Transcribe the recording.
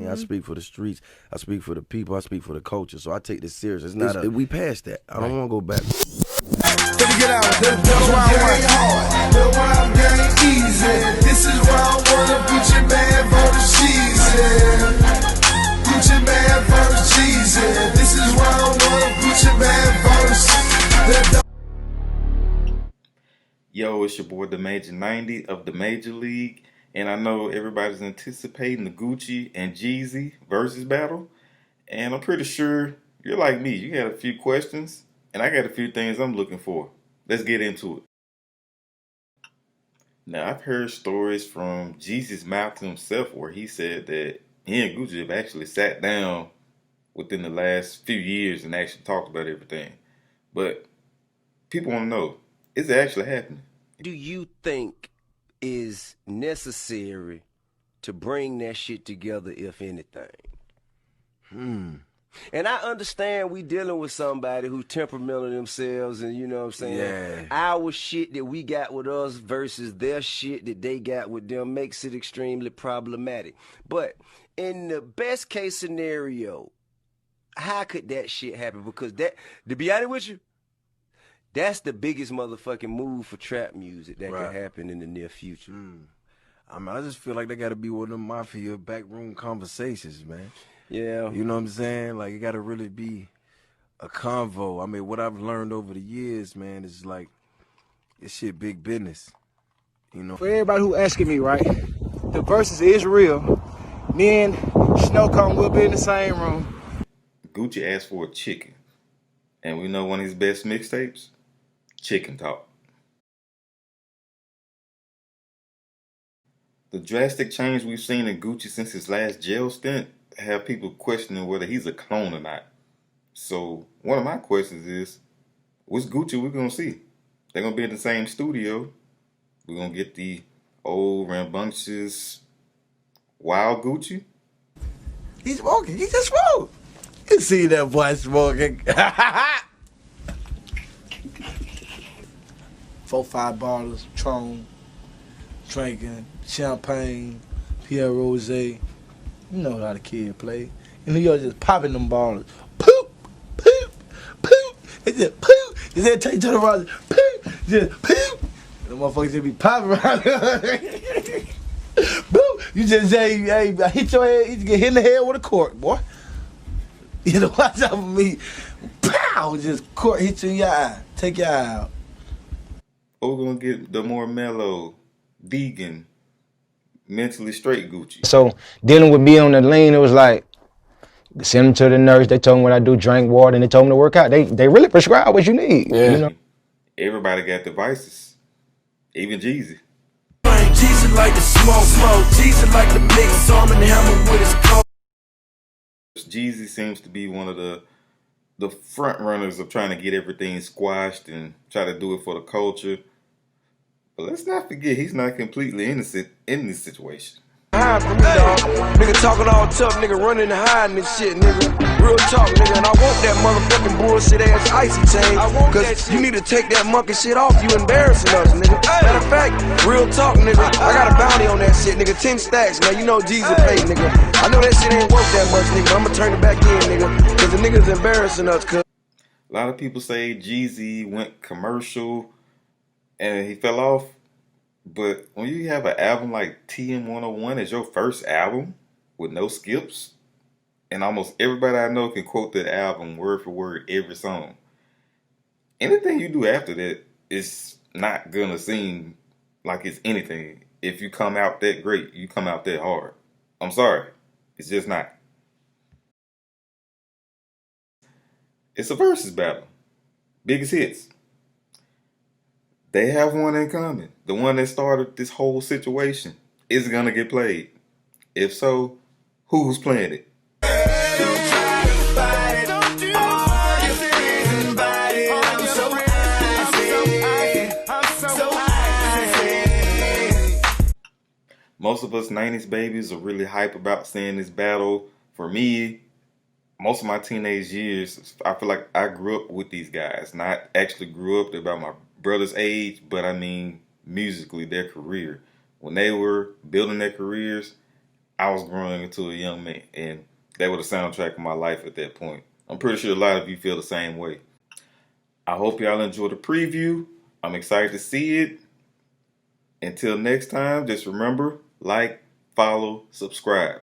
mean? I speak for the streets. I speak for the people. I speak for the culture. So I take this serious. It's not we passed that. I don't want to go back. Let me get out. That's why I'm getting easy. This is why I wanna put your man for the season. Put your man for the season. This is why I wanna put your man for the season. Yo, it's your boy, the Major 90 of the Major League, and I know everybody's anticipating the Gucci and Jeezy versus battle, and I'm pretty sure you're like me. You got a few questions, and I got a few things I'm looking for. Let's get into it. Now, I've heard stories from Jeezy's mouth himself where he said that he and Gucci have actually sat down within the last few years and actually talked about everything. But people want to know, is it actually happening? Do you think is necessary to bring that shit together, if anything? And I understand we dealing with somebody who temperamental themselves, and you know what I'm saying? Yeah. Our shit that we got with us versus their shit that they got with them makes it extremely problematic. But in the best case scenario, how could that shit happen? Because that, to be honest with you, that's the biggest motherfucking move for trap music that can happen in the near future. I mean, I just feel like they got to be one of them mafia backroom conversations, man. Yeah. You know what I'm saying? Like, it got to really be a convo. I mean, what I've learned over the years, man, is like, this shit big business. You know? For everybody who asking me, right, the verses is real. Me and Snow Cone will be in the same room. Gucci asked for a chicken. And we know one of his best mixtapes? Chicken Talk. The drastic change we've seen in Gucci since his last jail stint have people questioning whether he's a clone or not. So one of my questions is, which Gucci we're going to see? They're going to be in the same studio. We're going to get the old, rambunctious, wild Gucci. He's smoking. He just smoked. You see that boy smoking. 4-5 bottles, Tron, drinking, champagne, Pierre Rose. You know how the kid play. In New York, just popping them bottles. Poop, poop, poop. It's just poop. You said take to the rock. Poop, just poop. And the motherfuckers just be popping around. Boop. You just say, hey, I hit your head. You get hit in the head with a cork, boy. You know, watch out for me. Pow! Just cork hit you in your eye. Take your eye out. Or we're going to get the more mellow, vegan, mentally straight Gucci. So dealing with me on the lean, it was like, send them to the nurse. They told me what I do, drink water, and they told me to work out. They really prescribe what you need. Yeah. You know? Everybody got devices, even Jeezy. Jeezy like the smoke. Jeezy like the mix, arm and hammer with his coat. Jeezy seems to be one of the front runners of trying to get everything squashed and try to do it for the culture. But let's not forget, he's not completely innocent in this situation. Hide from me, dog. Nigga talking all tough, nigga running and hiding this shit, nigga. Real talk, nigga. And I want that motherfucking bullshit ass icy chain. Cause you need to take that monkey shit off. You embarrassing us, nigga. Matter of fact, real talk, nigga. I got a bounty on that shit, nigga. 10 stacks, man. You know Jeezy paid, nigga. I know that shit ain't worth that much, nigga. I'ma turn it back in, nigga. Cause the nigga's embarrassing us, cuz. A lot of people say Jeezy went commercial and he fell off. But when you have an album like TM101 as your first album with no skips, and almost everybody I know can quote that album word for word every song, anything you do after that is not gonna seem like it's anything. If you come out that great, you come out that hard. I'm sorry, it's just not. It's a versus battle. Biggest hits. They have one in common. The one that started this whole situation is gonna get played. If so, who's playing it? Most of us 90s babies are really hype about seeing this battle. For me, most of my teenage years, I feel like I grew up with these guys. Not actually grew up about my brother's age, but I mean musically, their career. When they were building their careers, I was growing into a young man, and that was the soundtrack of my life at that point. I'm pretty sure a lot of you feel the same way. I hope y'all enjoy the preview. I'm excited to see it. Until next time, just remember, like, follow, subscribe.